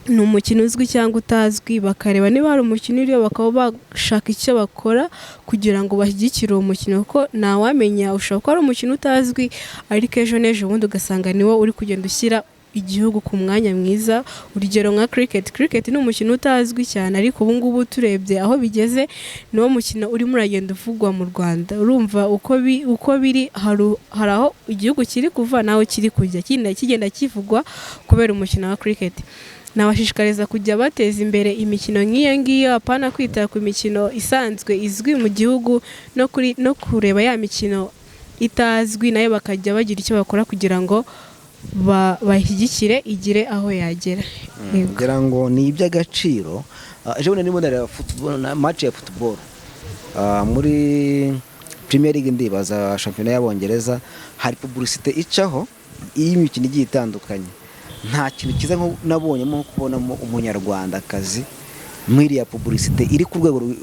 ni umukino uzwi cyangwa utazwi, bakareba niba hari umukino uriyo bakaba bashaka icyo bakora kugira ngo bashyigikire uwo mukino, kuko ntawamenya ushobora kuba ari umukino utazwi ariko ejo n'ejo bundi ugasanga niwo uri kugenda ushyira igihugu ku mwanya mwiza. Urugero nka cricket ni umukino utazwi cyane ariko ubu ngubu turebye aho bigeze niwo mukino urimo uragenda uvugwa mu Rwanda. Urumva uko biri hari aho igihugu kiri kuva naho kiri kujya kigenda kivugwa kubera umukino wa cricket. Nabashishikariza kujya bateza imbere imikino nk'iyo ngiyo, apana kwita ku mikino isanzwe izwi mu gihugu no kureba ya mikino itazwi nayo bakajya bagira icyo bakora kugira ngo bashyigikire igire aho yagera. Ngira ngo ni iby'agaciro. Ejo bundi ndimo ndareba match ya football muri Premier League, ndibaza shampiyona y'Abongereza, hari publicité icaho y'imikino igiye itandukanye. Nta kintu kiza nko nabonyemo kubonamo umunyarwandakazi mwiriya publicité iri ku rwego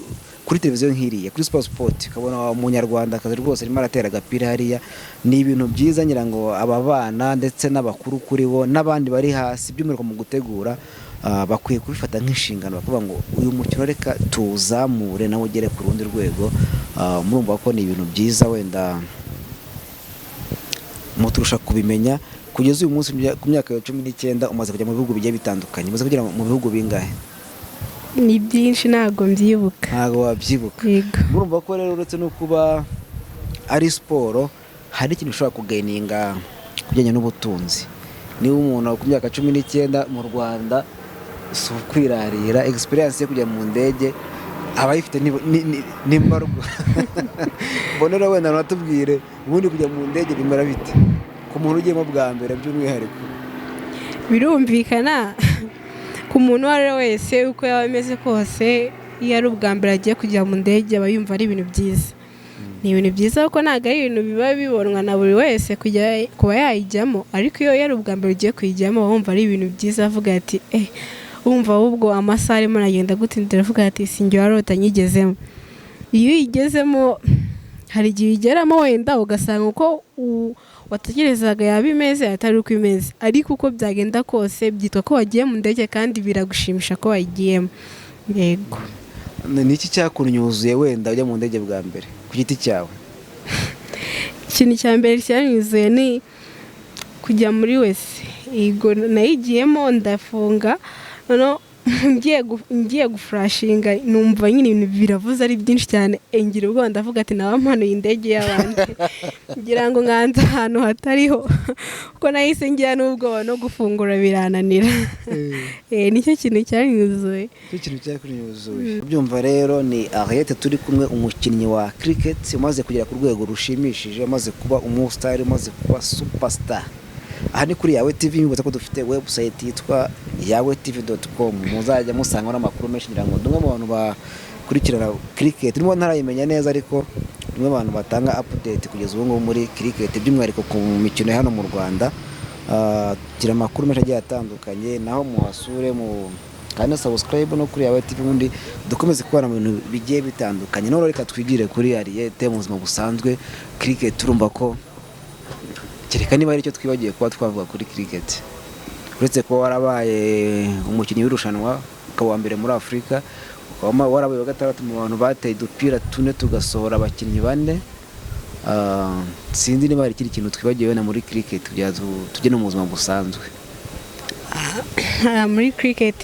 kuri televiziyo nk'iriya kuri sport ukabona umunyarwandakazi rwose arimo aratera agapira hariya. Ni ibintu byiza, ngira ngo aba bana ndetse n'abakuru kuri bo n'abandi bari hasi by'umwihariko mu gutegura bakwiye kubifata nk'inshingano, bakavuga ngo uyu mukino reka tuwuzamure nawe ugere ku rundi rwego. Murumva ko ni ibintu byiza, wenda muturusha kubimenya. Kugeza uyu munsi ku myaka ya 19 umaze kujya mu bihugu bigiye bitandukanye. Umaze kugera mu bihugu bingahe? Ni byinshi ntago mbyibuka. Ntago wabyibuka? Murumva ko rero uretse no kuba ari siporo, hari ikintu ushobora kugaininga kujyanye n'ubutunzi. Niba umuntu ku myaka 19 mu Rwanda, si ukwirarira experience yo kujya mu ndege abayifite ni mbarwa. Mbona rero wenda natubwire ubundi kujya mu ndege bimera bite ku muntu ugiyemo bwa mbere by'umwihariko? Birumvikana ku muntu uwo ari we wese uko yaba ameze kose, iyo ari ubwa mbere agiye kujya mu ndege aba yumva ari ibintu byiza. Ni ibintu byiza kuko ntabwo ari ibintu biba bibonwa na buri wese kuba yayijyamo, ariko iyo ari ubwa mbere ugiye kuyijyamo wumva ari ibintu byiza, avuga ati wumva ahubwo amasaha arimo aragenda gutindira, avuga ati sinjye warota nyigezemo. Iyo uyigezemo hari igihe ugeramo wenda ugasanga uko watekerezaga yaba imeze atari uko imeze, ariko uko byagenda kose byitwa ko wagiye mu ndege kandi biragushimisha ko wayigiyemo. Yego. Ni iki cyakunyuzuye wenda ujya mu ndege bwa mbere ku giti cyawe? Ikintu cya mbere cyanyuzuye ni kujya muri wese. Yego nayigiyemo ndafunga, noneho ngiye gufurashinga numva nyine ibintu biravuze ari byinshi cyane, ngira ubwoba ndavuga ati nabampanuye indege y'abandi ngira ngo nganze ahantu hatariho kuko nahise ngira n'ubwoba no gufungura birananira. Nicyo kintu cyanyuzuye. Nicyo kintu cyakunyuzuye. Byumva rero ni Ariete turi kumwe, umukinnyi wa cricket umaze kugera ku rwego rushimishije, umaze kuba umustar, umaze kuba superstar. Aha ni kuri Yawe TV, mwibuze ko dufite website yitwa yawetv.com, muzajya musanga n'amakuru menshi, ngira ngo dumwe mu bantu bakurikirana cricket, ndimo ntarayimenya neza, ariko dumwe mu bantu batanga update kugeza ubu ngubu muri cricket, by'umwihariko ku mikino hano mu Rwanda. Gira amakuru menshi agiye atandukanye, naho muhasure kandi subscribe no kuri Yawe TV, ubundi dukomeze kubana mu bintu bigiye bitandukanye. None reka twigire kuri Ariete mu buzima busanzwe. Cricket turumva ko kereka niba ari cyo twibagiye kuba twavuga kuri cricket, uretse ko warabaye umukinnyi w'irushanwa ukaba wa mbere muri Afurika, ukaba warabaye wa gatandatu mu bantu bateye udupira 4 tugasohora abakinnyi 4. Sinzi niba ari ikindi kintu twibagiwe na muri cricket tujye no mu buzima busanzwe. Muri cricket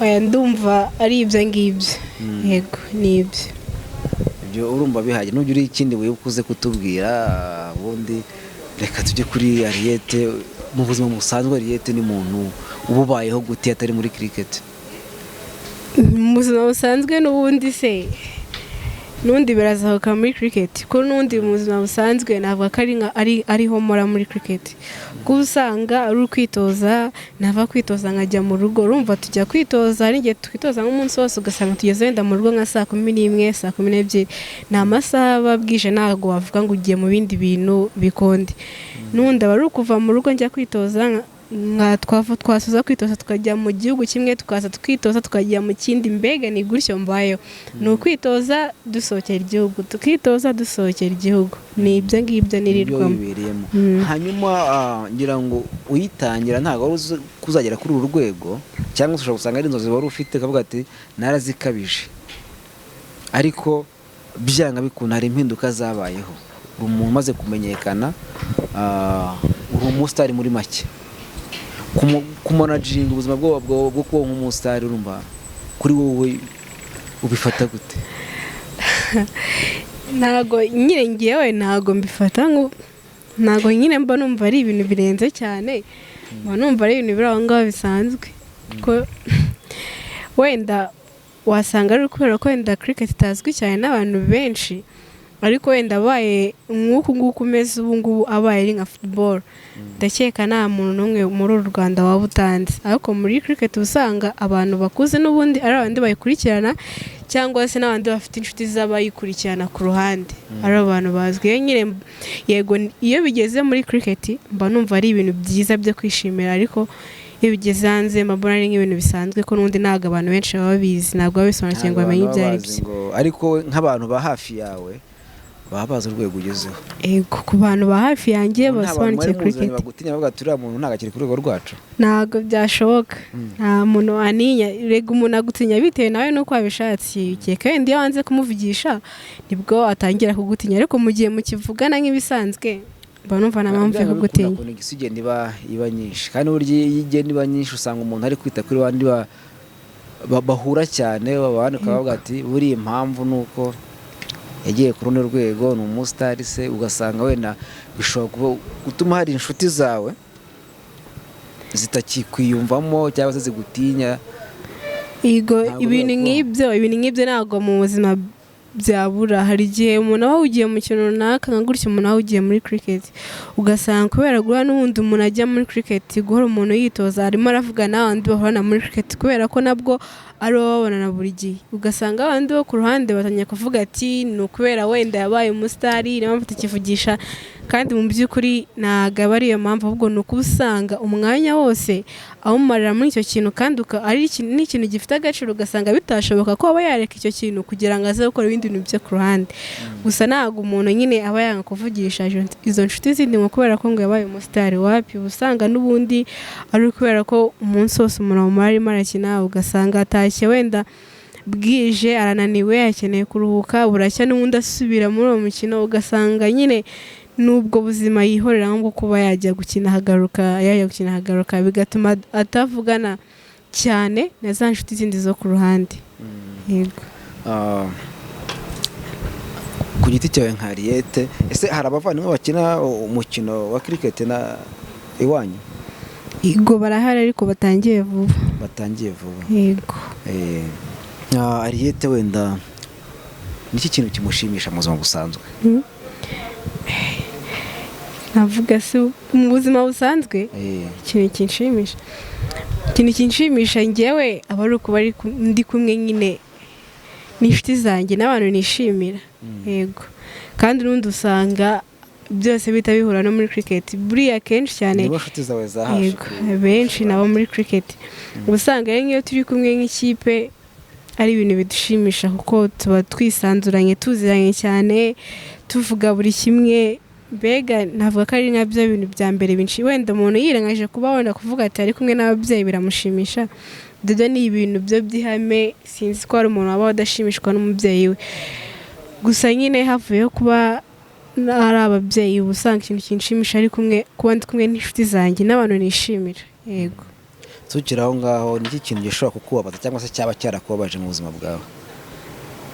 ndumva ari ibyo ngibyo. Yego ni ibyo urumva bihagije. N'ubyo uri ikindi wibukuze kutubwira, ubundi reka tujye kuri Ariete mu buzima busanzwe. Ariete ni muntu ububayeho gute atari muri cricket? Mu buzima busanzwe n'ubundi se n'undi birazahoka muri cricket, ko n'undi mu buzima busanzwe navuga ko ariho mora muri cricket, kuko usanga ari ukwitoza, nava kwitoza nkajya mu rugo. Urumva tujya kwitoza, ari igihe twitoza nk'umunsi wose ugasanga tugeze wenda mu rugo nka saa 11 saa 12, ni amasaha babwije, ntabwo wavuga ngo ugiye mu bindi bintu bikonde. N'undi aba ari ukuva mu rugo njya kwitoza, twasoza kwitoza tukajya mu gihugu kimwe, tukaza tukitoza tukajya mu kindi, mbega ni gutyo mbayeho. Ni ukwitoza dusohokera igihugu, tukitoza dusohokera igihugu, ni ibyo ngibyo nirirwamo. Hanyuma ngira ngo uyitangira ntabwo wari uzi kuzagera kuri uru rwego, cyangwa ushobora gusanga ari inzozi wari ufite ukavuga ati narazikabije, ariko byanga bikunda hari impinduka zabayeho, uri umuntu umaze kumenyekana, uri umustar muri make. Kumanajinga ubuzima bwo kuba nk'umustar, urumva kuri wowe ubifata gute? Ntago nyine ngiyewe ntago mbifata ngo, ntago nyine mba numva ari ibintu birenze cyane, mba numva ari ibintu biri aho ngaho bisanzwe. Ko wenda wasanga ari kubera ko wenda cricket itazwi cyane n'abantu benshi, ariko wenda abaye nk'uku umeze ubu ngubu abaye ari nka football, ndakeka nta muntu n'umwe muri uru Rwanda waba utanze. Ariko muri cricket usanga abantu bakuze n'ubundi ari abandi bayikurikirana, cyangwa se n'abandi bafite inshuti z'abayikurikirana ku ruhande, ari abantu bazwi. Nyine yego iyo bigeze muri cricket mba numva ari ibintu byiza byo kwishimira, ariko iyo bigeze hanze mbona ari nk'ibintu bisanzwe, ko n'undi ntabwo abantu benshi baba bizi, ntabwo babisobanukiwe ngo bamenye ibyo ari byo. Ariko nk'abantu ba hafi yawe baba bazi urwego ugezeho. Yego ku bantu ba hafi yanjye basobanukiwe cricket. Bagutinya bavuga ati uriya muntu ntabwo akiri ku rwego rwacu. Ntabwo byashoboka, nta muntu aninya. Rega umuntu agutinya bitewe nawe nuko wabishatse, ukeka wenda iyo wanze kumuvugisha nibwo atangira kugutinya, ariko mu gihe mukivugana nk'ibisanzwe mba numva nta mpamvu yo kugutinya. Isi igenda iba nyinshi, kandi burya iyo igenda iba nyinshi usanga umuntu ari kwita kuri bandi bahura cyane, abandi bakavuga ati buriya impamvu ni uko yagiye ku rundi rwego, ni umustar se, ugasanga wenda bishobora gutuma hari inshuti zawe zitakikwiyumvamo cyangwa se zigutinya ibintu nk'ibyo ntabwo mu buzima byabura. Hari igihe umuntu aba ugiye mu kintu runaka nka gutya umuntu aba ugiye muri cricket ugasanga kubera guhura n'ubundi umuntu ajya muri cricket guhora umuntu yitoza arimo aravuga n'abandi bahorana muri cricket kubera ko nabwo ari bo babonana buri gihe, ugasanga abandi bo ku ruhande batangiye kuvuga ati ni ukubera wenda yabaye umusitari niyo mpamvu tukivugisha, kandi mu by'ukuri ntabwo aba ariyo mpamvu, ahubwo ni uko usanga umwanya wose awumarira muri icyo kintu kandi ari ikintu gifite agaciro, ugasanga bitashoboka ko aba yareka icyo kintu kugira ngo aze gukora ibindi bintu byo ku ruhande. Gusa ntabwo umuntu nyine aba yanga kuvugisha izo nshuti zindi ngo kubera ko ngo yabaye umusitari wapi, usanga n'ubundi ari kubera ko umunsi wose umuntu amumara arimo arakina, ugasanga atashye wenda bwije arananiwe akeneye kuruhuka, buracya n'ubundi asubira muri uwo mukino, ugasanga nyine n'ubwo buzima yihorera nko kuba yajya gukina hagaruka bigatuma atavugana cyane na za nshuti zindi zo ku ruhande. Yego. Ku giti cyawe nka Ariete, ese hari abavandimwe bakina umukino wa cricket na iwanyu? Yego barahari ariko batangiye vuba. Yego. Ariete wenda niki kintu kimushimisha mu buzima busanzwe? Navuga se mu buzima busanzwe ikintu kinshimisha njyewe aba ari ukuba ndi kumwe nyine n'inshuti zanjye n'abantu nishimira. Yego. Kandi n'undi usanga byose bihita bihura no muri cricket buriya kenshi cyane. Niba nshuti zawe za hafi? Yego, benshi nabo muri cricket. Usanga nk'iyo turi kumwe nk'ikipe ari ibintu bidushimisha kuko tuba twisanzuranye tuziranye cyane tuvuga buri kimwe, mbega navuga ko ari nabyo bintu bya mbere binshi. Wenda umuntu yirengaje kuba wenda kuvuga ati ari kumwe n'ababyeyi biramushimisha, dodo ni ibintu byo byihame, sinzi ko hari umuntu waba adashimishwa n'umubyeyi we. Gusa nyine havuyeho kuba ari ababyeyi usanga ikintu kinshimisha ari kuba ndi kumwe n'inshuti zanjye n'abantu nishimira. Yego. Tukiri aho ngaho niki kintu gishobora kukubabaza cyangwa se cyaba cyarakubabaje mu buzima bwawe?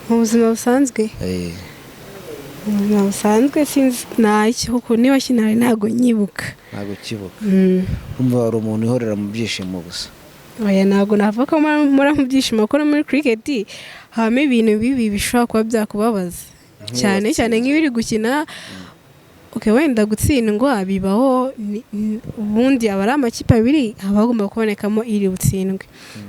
Mu buzima busanzwe? Busanzwe sinzi ntacyo kuko niba kinari ntabwo nyibuka. Ntabwo kibuka? Umva hari umuntu ihorera mu byishimo gusa? Oya, ntabwo navuga ko muri mu byishimo kuko muri cricket habamo ibintu bibi bishobora kuba byakubabaza cyane nk'ibiri gukina. Wenda gutsindwa bibaho, ubundi aba ari amakipe abiri haba hagomba kubonekamo iri butsindwe.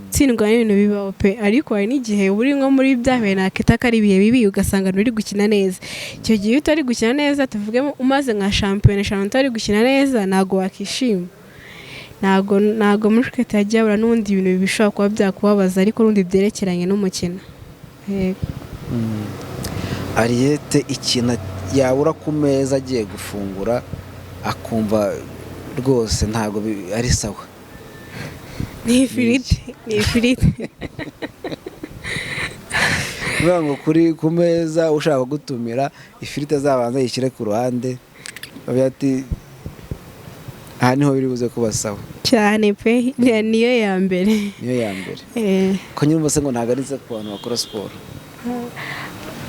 Gutsindwa ni ibintu bibaho pe, ariko hari n'igihe uri nko muri bya bintu nakita ko ari ibihe bibi ugasanga nturi gukina neza. Icyo gihe iyo utari gukina neza tuvugemo umaze nka shampiyona 5 utari gukina neza ntabwo wakishima. Ntabwo muri cricket hajya habura n'ubundi ibintu bishobora kuba byakubabaza ariko n'ubundi byerekeranye n'umukino. Ariete ikintu yabura ku meza agiye gufungura akumva rwose ntabwo ari sawa? Ni ifiriti. Bivuga ngo kuri ku meza ushaka gutumira ifiriti azabanza yishyire ku ruhande, bavuga ati aha niho biri buze kuba sawa cyane pe. Niyo ya mbere. Ko nyumva se ngo ntabwo ari ku bantu bakora siporo?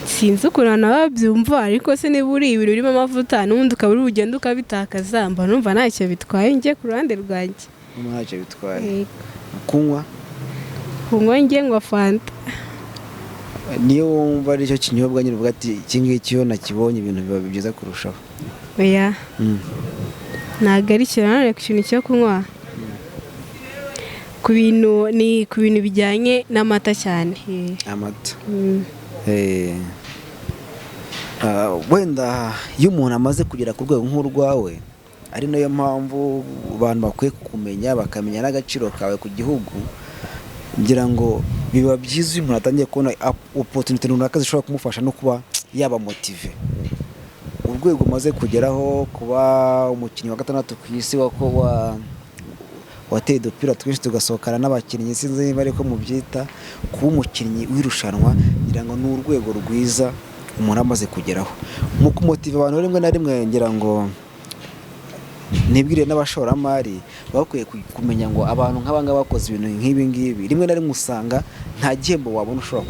Sinzi ukuntu nababyumva, ariko se niba uri ibintu birimo amavuta n'ubundi ukaba uri bugenda ukabitakaza, mba numva ntacyo bitwaye njye ku ruhande rwanjye. Ntacyo bitwaye. Kunywa njye ngwa fanta. Niyo wumva ari cyo kinyobwa nyine uvuga ati iki ngiki iyo nakibonye ibintu biba byiza kurushaho? Oya, ntabwo ari cyane ku kintu cyo kunywa, ku bintu bijyanye n'amata cyane. Amata. Wenda iyo umuntu amaze kugera ku rwego nk'urwawe, ari nayo mpamvu abantu bakwiye kumenya bakamenya n'agaciro kawe ku gihugu, ngira ngo biba byiza iyo umuntu atangiye kubona opportunity runaka zishobora kumufasha no kuba yaba motive. Urwego umaze kugeraho kuba umukinnyi wa 6 ku isi wateye udupira twinshi tugasohokana n'abakinnyi, sinzi niba ariko mubyita kuba umukinnyi w'irushanwa, ngira ngo ni urwego rwiza umuntu amaze kugeraho. Mu kumotiva abantu rimwe na rimwe ngira ngo nibwire n'abashoramari bakwiye kumenya ngo abantu nk'abanga bakoze ibintu nk'ibi ngibi rimwe na rimwe usanga nta gihembo wabona ushobora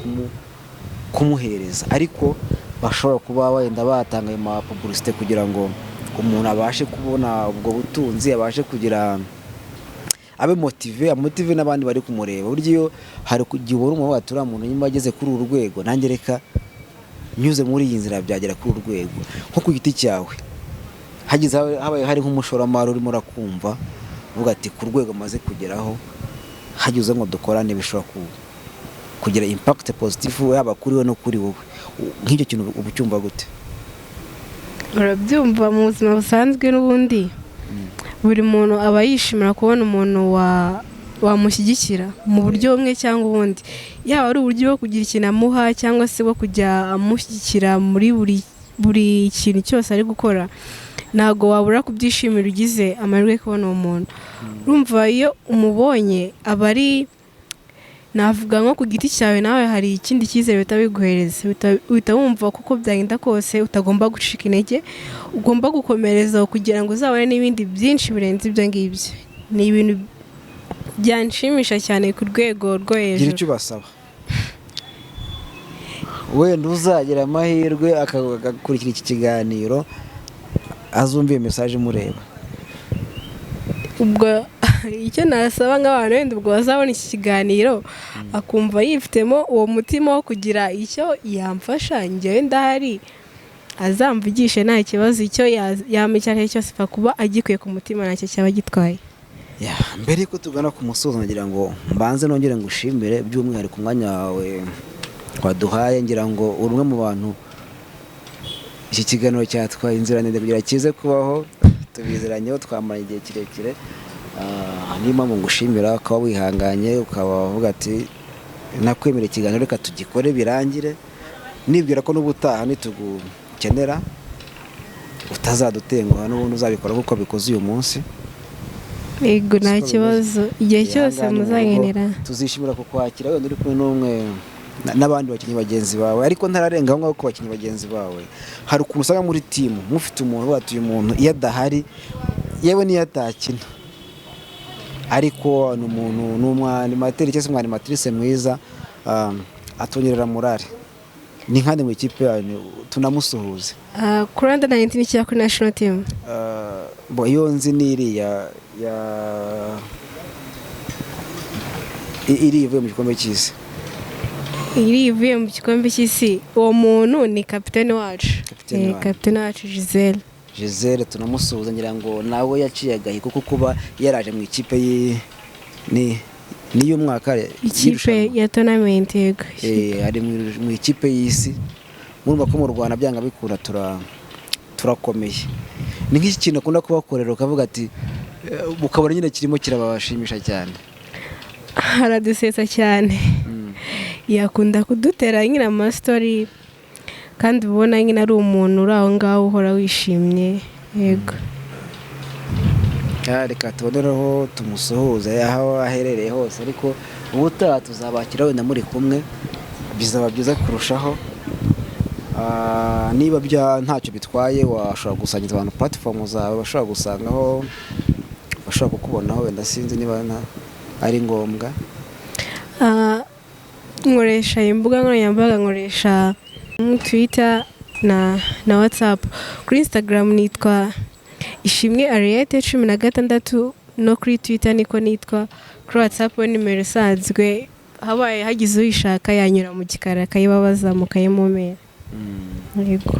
kumuhereza, ariko bashobora kuba wenda batanga ayo publicité kugira ngo umuntu abashe kubona ubwo butunzi, abashe kugira abe motive n'abandi bari kumureba. Buryo iyo hari kugiye ubona umuntu watura muntu nyuma ageze kuri uru rwego, nanjye reka nyuze muri iyi nzira byagera kuri uru rwego. Nko ku giti cyawe hagize habaye hari nk'umushoramari urimo urakumva uvuga ati ku rwego maze kugeraho, hagize ngo dukorane bishobora kugira impact positive yaba kuri we no kuri wowe. Nk'icyo kintu ubu cyumva gute? urabyumva mu buzima busanzwe n'ubundi buri muntu aba yishimira kubona umuntu wamushyigikira mu buryo bumwe cyangwa ubundi, yaba ari uburyo bwo kugira ikintu amuha cyangwa se bwo kujya amushyigikira muri buri kintu cyose ari gukora. Ntabwo wabura kubyishimira ugize amahirwe yo kubona uwo muntu. Urumva iyo umubonye aba ari, navuga nko ku giti cyawe nawe hari ikindi cyizere bihita biguhereza, uhita wumva kuko byagenda kose utagomba gucika intege, ugomba gukomereza kugira ngo uzabone n'ibindi byinshi birenze ibyo ngibyo. Ni ibintu byanshimisha cyane ku rwego rwo hejuru. Gira icyo ubasaba, wenda uzagira amahirwe agakurikira iki kiganiro azumva iyo message mureba. Ubwo icyo nasaba nk'abantu wenda ubwo bazabona iki kiganiro akumva yifitemo uwo mutima wo kugira icyo yamfasha, njyewe ndahari, azamvugishe nta kibazo. Icyo yama icyo ari cyo cyose apfa kuba agikuye ku mutima, ntacyo cyaba gitwaye. Mbere yuko tugana ku musozo, nagira ngo mbanze nongere ngushimire by'umwihariko umwanya wawe waduhaye. Ngira ngo uri umwe mu bantu iki kiganiro cyatwaye inzira ndende kugira kize kubaho, tubizeranyeho, twamaranye igihe kirekire. Niyo mpamvu ngushimira ukaba wihanganye, ukaba uvuga ati nakwemera ikiganiro reka tugikore birangire. Nibwira ko n'ubutaha nitugukenera utazadutenguha, n'ubundi uzabikora kuko bikoze uyu munsi. Yego, nta kibazo, igihe cyose muzankenera tuzishimira kukwakira. Wenda uri kumwe n'umwe n'abandi bakinnyi bagenzi bawe, ariko ntararenga aho ku bakinnyi bagenzi bawe, hari ukuntu usanga muri timu mufite umuntu watuye umuntu iyo adahari, yewe niyo atakina, ariko ni umuntu n'umwanimateri cyangwa se umwanimatrice mwiza, atongerera morale. Ni nkande mu ikipe yanyu, tunamusuhuze. Kuri under 19 cyangwa kuri national team? Iyo nzi n'iriya iri ivuye mu gikombe cy'isi. Iri ivuye mu gikombe cy'isi, uwo muntu ni kapiteni wacu, kapiteni wacu Giselle, tunamusuhuza. Ngira ngo nawe yaciye agahigo kuko kuba yaraje mu ikipe niyo mwaka ikipe ya tournament. Yego, ari mu ikipe y'isi. Murumva ko mu Rwanda byanga bikura turakomeye. Ni nk'iki kintu akunda kubakorera ukavuga ati ukabona nyine kirimo kirabashimisha cyane. Haradusetsa cyane. Yakunda kudutera nyine ama story, kandi ubona nyine ari umuntu uri aho ngaho uhora wishimye. Yego, reka tubonereho tumusuhuze aho aherereye hose, ariko ubutaha tuzabakira wenda muri kumwe, bizaba byiza kurushaho. Niba ntacyo bitwaye, washobora gusangiza abantu platform zawe bashobora gusangaho, bashobora kukubonaho, wenda sinzi niba ari ngombwa. Nkoresha imbuga nkoranyambaga, nkoresha Twitter na WhatsApp. Kuri Instagram nitwa Ishimwe Ariete 16, no kuri Twitter niko nitwa. Kuri WhatsApp nimero isanzwe, habaye hagize uyishaka yanyura mu gikara akayibabaza mukayimumera. Yego,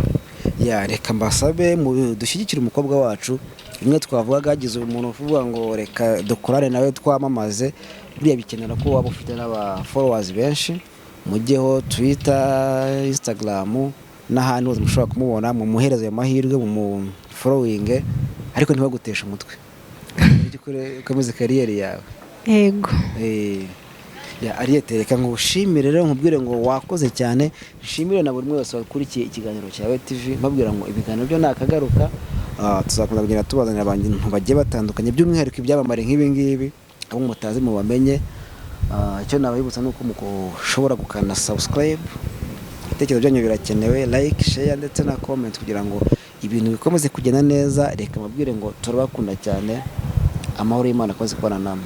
reka mbasabe dushyigikire umukobwa wacu. Rimwe twavugaga hagize umuntu uvuga ngo reka dukorane nawe twamamaze, buriya bikenera ko waba ufite n'aba followers benshi. Mujyeho Twitter, Instagram n'ahandi hose mushobora kumubona, mu muhereza ayo mahirwe, mu following, ariko ntibagutesha umutwe, ukomeze kariyeri yawe. Yego, Ariete, reka ngushimire rero, nkubwire ngo wakoze cyane. Nshimire na buri umwe wese wakurikiye ikiganiro cyawe TV, mbabwira ngo ibiganiro byo nakagaruka, tuzakunda kugenda tubazanira abantu bagiye batandukanye, by'umwihariko ibyamamare nk'ibi ngibi, abo mutazi mu bamenye. Icyo nabibutsa nuko mushobora gukanda subscribe. Ibitekerezo byanyu birakenewe, like, share ndetse na comment kugira ngo ibintu bikomeze kugenda neza. Reka mbabwire ngo turabakunda cyane, amahoro y'Imana akoze kubana namwe.